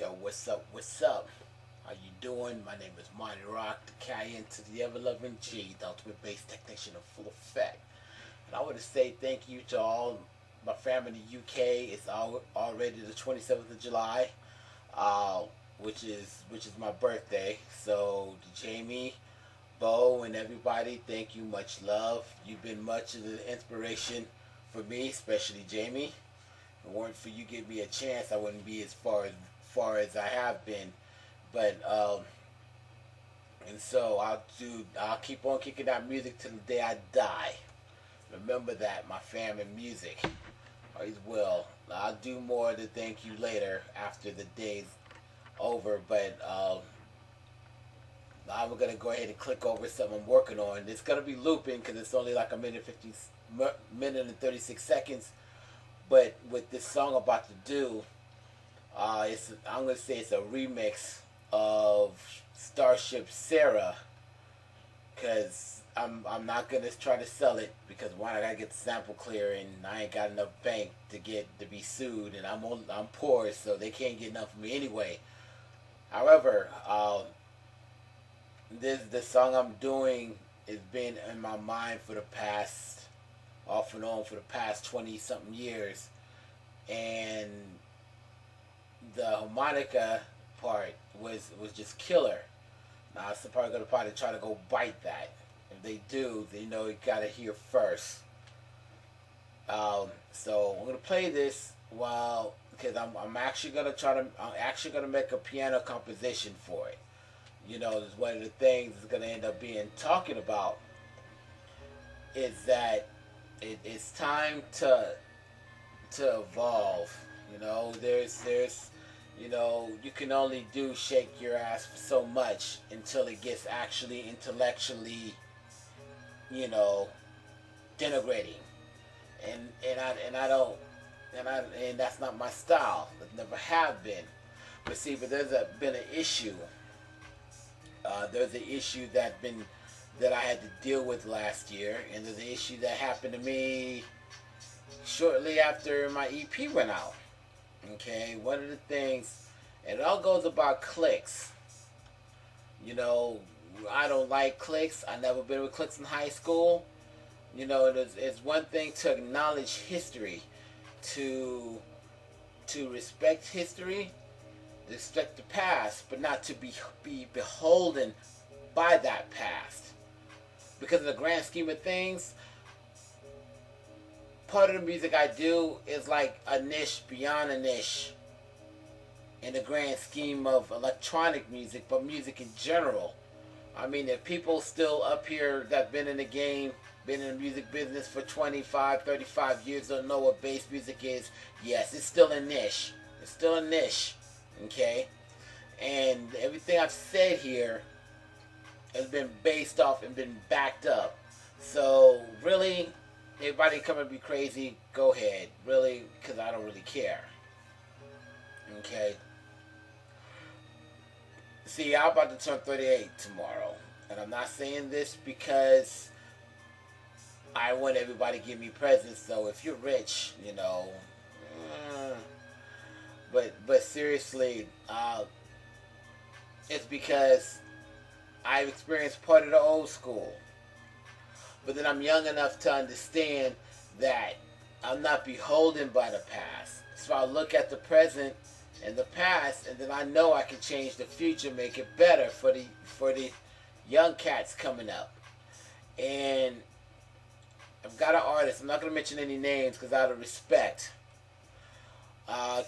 What's up? What's up? How you doing? My name is Monty Rock, the Cayenne to the ever-loving G, the ultimate bass technician in full effect. And I want to say thank you to all my family in the UK. It's already the 27th of July, uh, which is my birthday. So to Jamie, Bo, and everybody, thank you. Much love. You've been much of the inspiration for me, especially Jamie. If it weren't for you giving me a chance, I wouldn't be as far as I have been. But and so I'll keep on kicking out music till the day I die. Remember that, my fam and music. Always will. I'll do more to thank you later after the day's over. But I'm gonna go ahead and click over something I'm working on. It's gonna be looping because it's only like a minute and 36 seconds. But with this song I'm about to do, I'm gonna say it's a remix of Starship Sarah, because I'm not gonna try to sell it because one, I gotta get the sample clear and I ain't got enough bank to be sued, and I'm poor, so they can't get enough of me anyway. However, the song I'm doing has been in my mind for the past, off and on, for the past 20 something years, and the harmonica part was just killer. Now I'm probably try to go bite that. If they do, they know you gotta hear first. So I'm gonna play this while, because I'm actually gonna make a piano composition for it. It's one of the things it's gonna end up being talking about is that it's time to evolve. There's you can only do shake your ass for so much until it gets actually intellectually, denigrating. And that's not my style. It never have been. But see, been an issue. There's an issue that I had to deal with last year, and there's an issue that happened to me shortly after my EP went out. Okay, one of the things, and it all goes about Cliques. I don't like Cliques. I never been with Cliques in high school. It's one thing to acknowledge history, to respect history, respect the past, but not to be beholden by that past. Because in the grand scheme of things, part of the music I do is like a niche beyond a niche in the grand scheme of electronic music, but music in general. I mean, if people still up here that been in the game, been in the music business for 25, 35 years, don't know what bass music is, yes, it's still a niche. It's still a niche, okay? And everything I've said here has been based off and been backed up. So, really, everybody come and be crazy, go ahead. Really, because I don't really care. Okay? See, I'm about to turn 38 tomorrow. And I'm not saying this because I want everybody to give me presents. So if you're rich, but seriously, it's because I've experienced part of the old school. But then I'm young enough to understand that I'm not beholden by the past. So I look at the present and the past, and then I know I can change the future, make it better for the young cats coming up. And I've got an artist. I'm not going to mention any names because out of respect.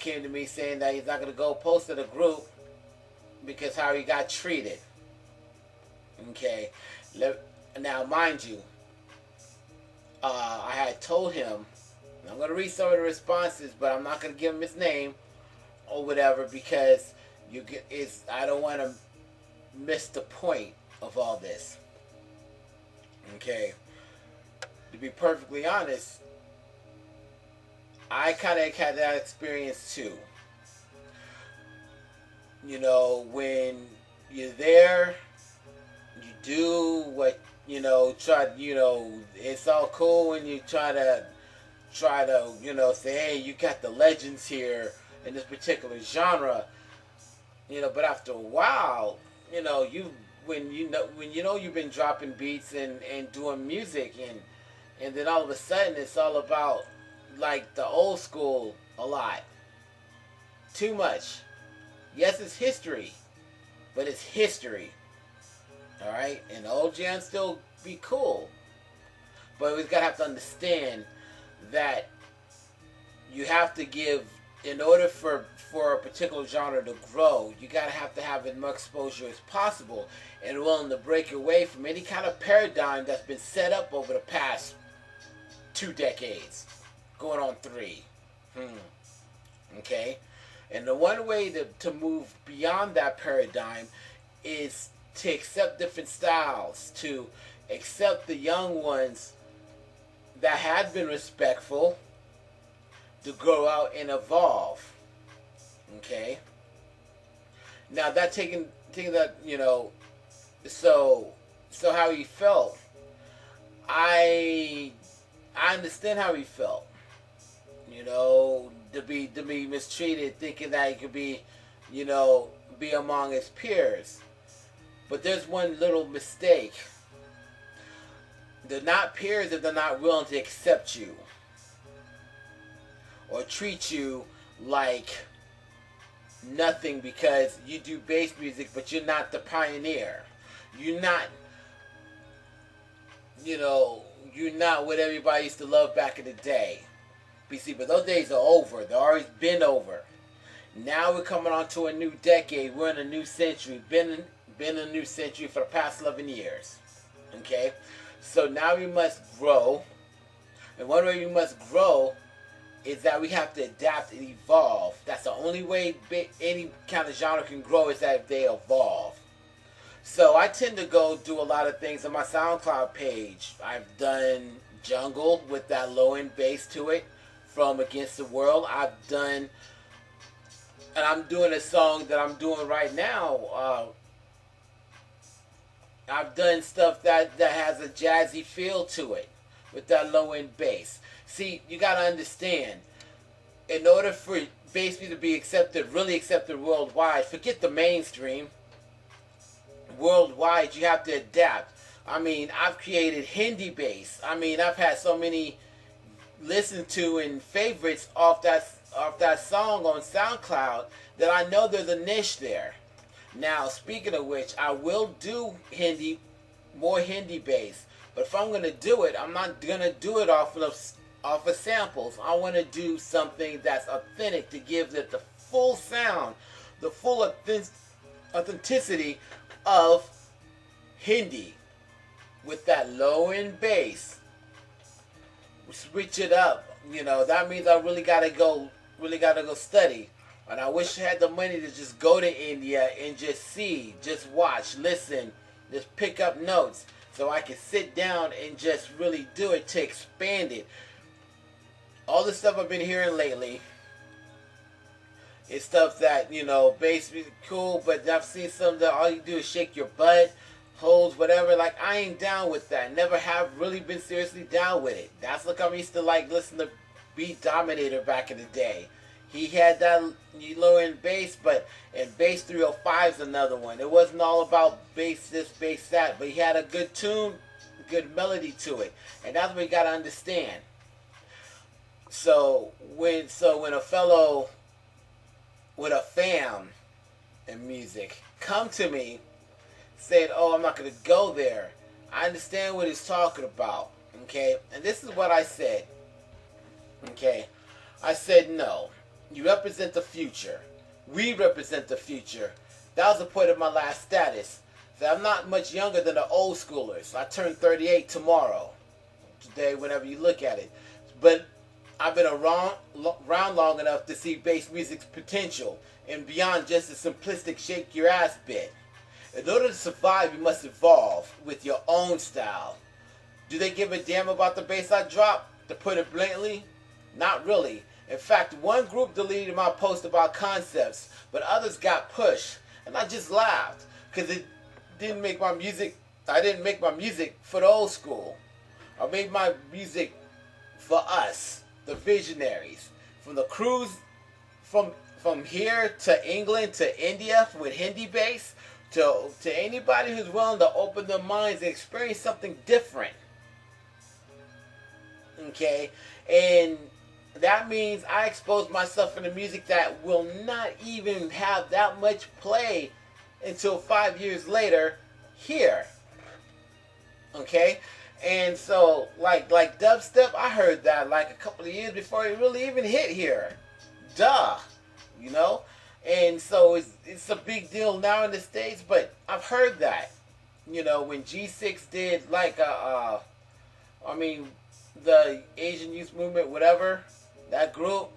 Came to me saying that he's not going to go post to the group because how he got treated. Okay. Now, mind you, I had told him, I'm going to read some of the responses, but I'm not going to give him his name or whatever because I don't want to miss the point of all this. Okay. To be perfectly honest, I kind of had that experience too. When you're there, you do what, it's all cool when you try to, say, hey, you got the legends here in this particular genre. But after a while, you when you know you've been dropping beats and doing music, and then all of a sudden it's all about like the old school a lot. Too much. Yes, it's history, but it's history. All right, and the old jam still be cool, but we gotta have to understand that you have to give, in order for a particular genre to grow, you gotta have to have as much exposure as possible and willing to break away from any kind of paradigm that's been set up over the past 2 decades, going on 3. Okay, and the one way to move beyond that paradigm is to accept different styles, to accept the young ones that had been respectful, to grow out and evolve. Okay. Now that taking that, so how he felt, I understand how he felt. To be mistreated, thinking that he could be, be among his peers. But there's one little mistake. They're not peers if they're not willing to accept you or treat you like nothing because you do bass music, but you're not the pioneer. You're not, you're not what everybody used to love back in the day. BC, but those days are over. They've always been over. Now we're coming on to a new decade. We're in a new century. Been a new century for the past 11 years. Okay? So now we must grow. And one way we must grow is that we have to adapt and evolve. That's the only way any kind of genre can grow, is that if they evolve. So I tend to go do a lot of things on my SoundCloud page. I've done jungle with that low end bass to it from Against the World. I've done, and I'm doing a song that I'm doing right now. I've done stuff that has a jazzy feel to it with that low end bass. See, you gotta understand, in order for bass music to be accepted, really accepted worldwide, forget the mainstream. Worldwide, you have to adapt. I mean, I've created Hindi bass. I mean, I've had so many listened to and favorites off that song on SoundCloud that I know there's a niche there. Now, speaking of which, I will do more Hindi bass. But if I'm going to do it, I'm not going to do it off of samples. I want to do something that's authentic to give it the full sound, the full authenticity of Hindi with that low end bass. Switch it up. That means I really gotta go study. And I wish I had the money to just go to India and just see, just watch, listen, just pick up notes, so I can sit down and just really do it to expand it. All the stuff I've been hearing lately is stuff that, bass music cool, but I've seen some that all you do is shake your butt, holds, whatever. Like, I ain't down with that. Never have really been seriously down with it. That's like I used to listen to Beat Dominator back in the day. He had that low end bass, and bass 305 is another one. It wasn't all about bass this, bass that, but he had a good tune, good melody to it, and that's what you gotta understand. So when a fellow with a fam in music come to me saying, "Oh, I'm not gonna go there," I understand what he's talking about. Okay, and this is what I said. Okay, I said no. You represent the future. We represent the future. That was the point of my last status. So I'm not much younger than the old schoolers. I turn 38 tomorrow. Today, whenever you look at it. But I've been around long enough to see bass music's potential and beyond just a simplistic shake your ass bit. In order to survive, you must evolve with your own style. Do they give a damn about the bass I drop? To put it bluntly, not really. In fact, one group deleted my post about concepts, but others got pushed, and I just laughed because it didn't make my music. I didn't make my music for the old school. I made my music for us, the visionaries, from the crews, from from here to England to India with Hindi bass to anybody who's willing to open their minds and experience something different. Okay, and that means I expose myself in the music that will not even have that much play until 5 years later here. Okay, and so like dubstep, I heard that like a couple of years before it really even hit here. Duh, you know. And so it's a big deal now in the States, but I've heard that, you know, when G6 did like I mean, the Asian Youth Movement, whatever, that group,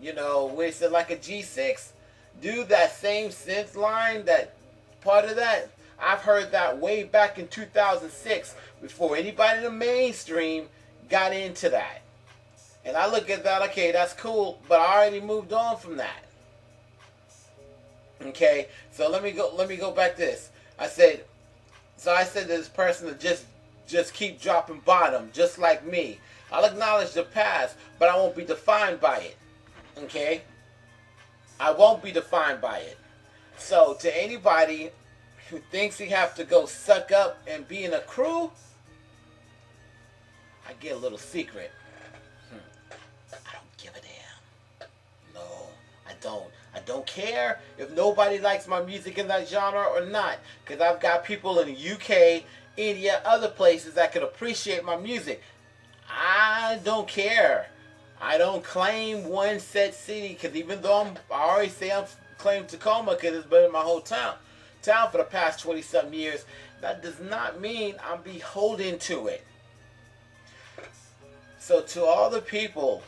you know, when it said like a G6, do that same synth line, that part of that, I've heard that way back in 2006 before anybody in the mainstream got into that. And I look at that, okay, that's cool, but I already moved on from that. Okay, so let me go back to this. I said to this person to just keep dropping bottom, just like me. I'll acknowledge the past, but I won't be defined by it. Okay? I won't be defined by it. So to anybody who thinks you have to go suck up and be in a crew, I get a little secret. I don't give a damn. No, I don't. I don't care if nobody likes my music in that genre or not, because I've got people in the UK, India, other places that could appreciate my music. I don't care. I don't claim one set city, because even though I already say I'm claimed Tacoma because it's been in my whole town for the past 20-something years, that does not mean I'm beholden to it. So to all the people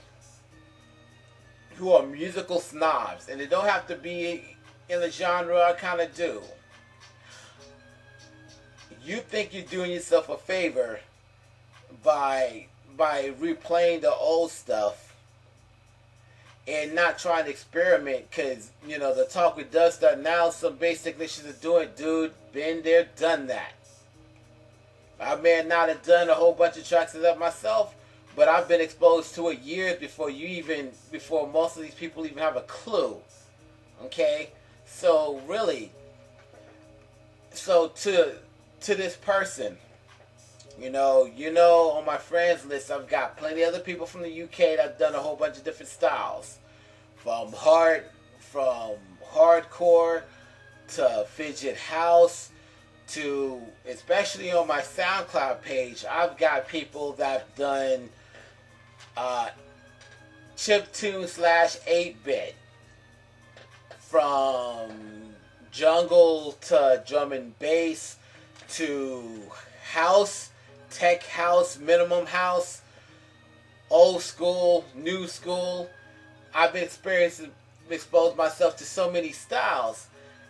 who are musical snobs, and they don't have to be in the genre I kind of do, you think you're doing yourself a favor by replaying the old stuff and not trying to experiment, because, you know, the talk with Dust now, some bass technicians are doing, dude, been there, done that. I may not have done a whole bunch of tracks of that myself, but I've been exposed to it years before most of these people even have a clue. Okay? So really, to this person, you know, on my friends list, I've got plenty of other people from the UK that have done a whole bunch of different styles. From hardcore to fidget house to, especially on my SoundCloud page, I've got people that have done chiptune / 8-bit, from jungle to drum and bass to house, tech house, minimum house, old school, new school. I've been exposed myself to so many styles.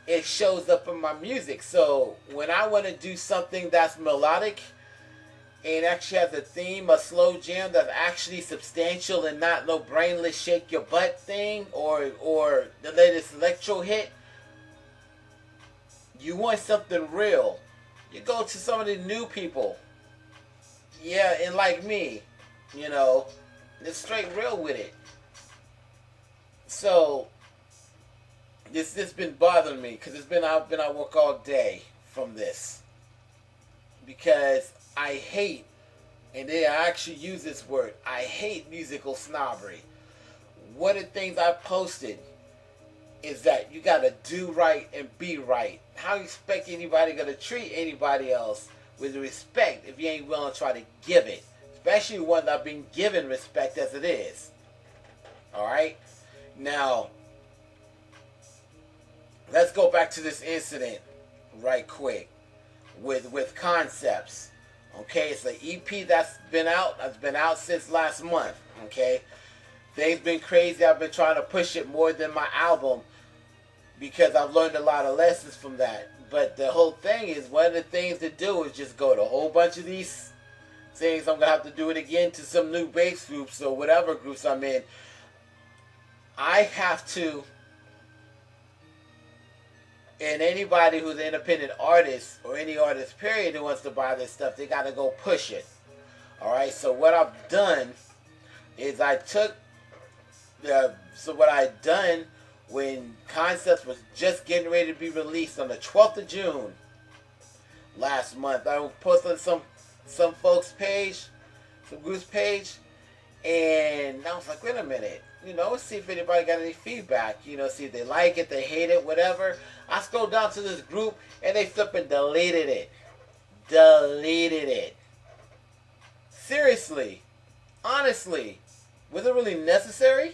It shows up in my music. So when I want to do something that's melodic and actually has a theme, a slow jam that's actually substantial and not no brainless shake your butt thing or the latest electro hit, you want something real, you go to some of the new people. Yeah, and like me, you know, it's straight real with it. So this been bothering me, because I've been at work all day from this, because I hate, and I actually use this word, I hate musical snobbery. One of the things I posted is that you gotta do right and be right. How you expect anybody gonna treat anybody else with respect if you ain't willing to try to give it? Especially one that I've been given respect as it is. Alright? Now, let's go back to this incident right quick with Concepts. Okay, it's an EP that's been out since last month. Okay, things been crazy. I've been trying to push it more than my album because I've learned a lot of lessons from that. But the whole thing is, one of the things to do is just go to a whole bunch of these things. I'm gonna have to do it again to some new bass groups or whatever groups I'm in. I have to. And anybody who's an independent artist or any artist period who wants to buy this stuff, they got to go push it. Alright, so what I've done is what I done when Concepts was just getting ready to be released on the 12th of June last month. I posted on some folks' page, some group's page, and I was like, wait a minute, let's see if anybody got any feedback, see if they like it, they hate it, whatever. I scrolled down to this group, and they flipping deleted it. Deleted it. Seriously. Honestly. Was it really necessary?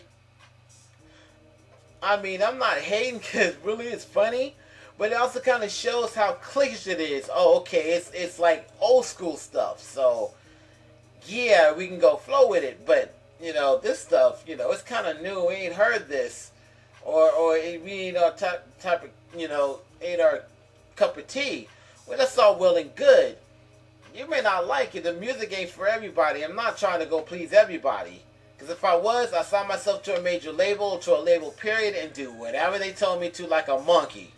I mean, I'm not hating because really it's funny, but it also kind of shows how cliquish it is. Oh, okay, it's like old school stuff. So, yeah, we can go flow with it. But, this stuff, it's kind of new. We ain't heard this. Or we ain't our type of, ain't our cup of tea. Well, that's all well and good. You may not like it. The music ain't for everybody. I'm not trying to go please everybody. Because if I was, I'd sign myself to a major label, to a label period, and do whatever they told me to like a monkey.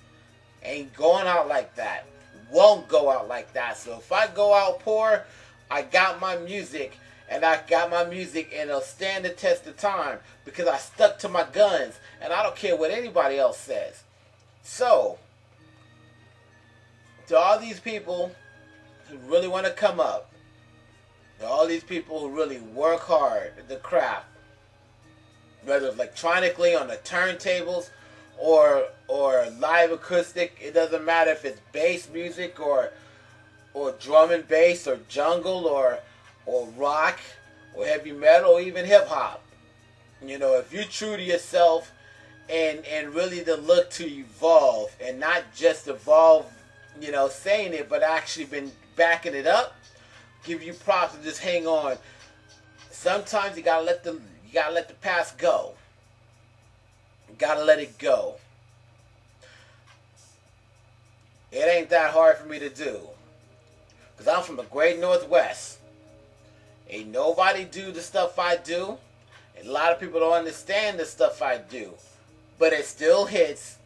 Ain't going out like that. Won't go out like that. So if I go out poor, I got my music, and it'll stand the test of time because I stuck to my guns, and I don't care what anybody else says. So, to all these people who really want to come up, to all these people who really work hard at the craft, whether electronically on the turntables or live acoustic, it doesn't matter if it's bass music or drum and bass or jungle or rock or heavy metal or even hip hop. If you're true to yourself and really the look to evolve and not just evolve, saying it, but actually been backing it up, give you props and just hang on. Sometimes you gotta let the past go. You gotta let it go. It ain't that hard for me to do. Because I'm from the great Northwest. Ain't nobody do the stuff I do. And a lot of people don't understand the stuff I do. But it still hits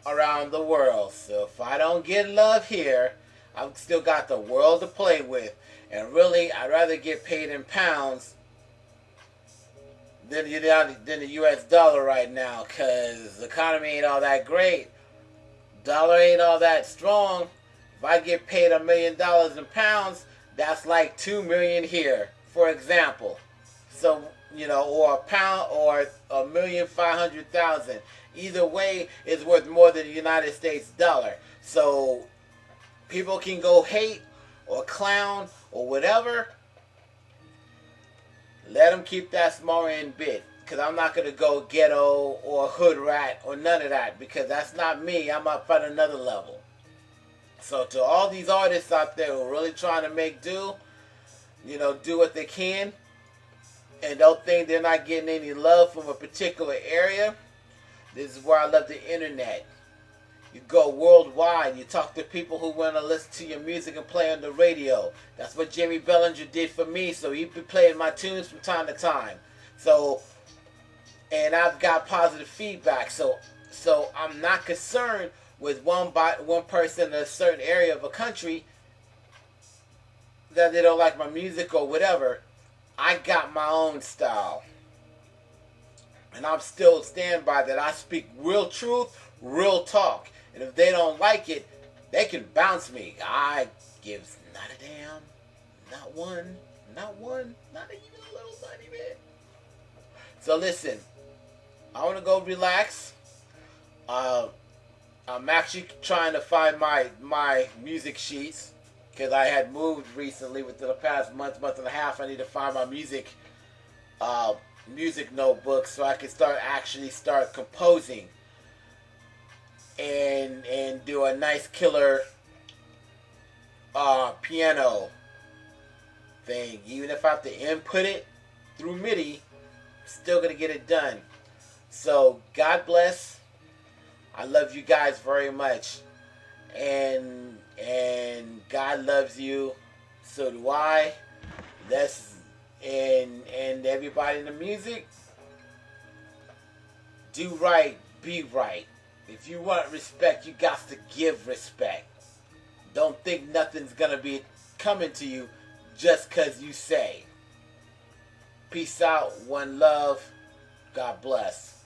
around the world. So if I don't get love here, I've still got the world to play with. And really, I'd rather get paid in pounds than the US dollar right now. Because the economy ain't all that great. Dollar ain't all that strong. If I get paid $1 million in pounds, that's like $2 million here, for example. So, or a pound or $1,500,000. Either way, it's worth more than the United States dollar. So, people can go hate or clown or whatever. Let them keep that small end bit. Because I'm not going to go ghetto or hood rat or none of that. Because that's not me. I'm up at another level. So to all these artists out there who are really trying to make do what they can, and don't think they're not getting any love from a particular area, this is where I love the internet. You go worldwide. You talk to people who want to listen to your music and play on the radio. That's what Jimmy Bellinger did for me. So he'd be playing my tunes from time to time. So, and I've got positive feedback. So I'm not concerned with one person in a certain area of a country that they don't like my music or whatever. I got my own style. And I'm still stand by that. I speak real truth, real talk. And if they don't like it, they can bounce me. I give not a damn. Not one. Not even a little tiny bit. So listen, I want to go relax. I'm actually trying to find my music sheets because I had moved recently within the past month and a half. I need to find my music notebook so I can start composing and do a nice killer piano thing. Even if I have to input it through MIDI, I'm still gonna get it done. So God bless. I love you guys very much, and God loves you. So do I. And everybody in the music, do right, be right. If you want respect, you got to give respect. Don't think nothing's gonna be coming to you just cause you say. Peace out, one love, God bless.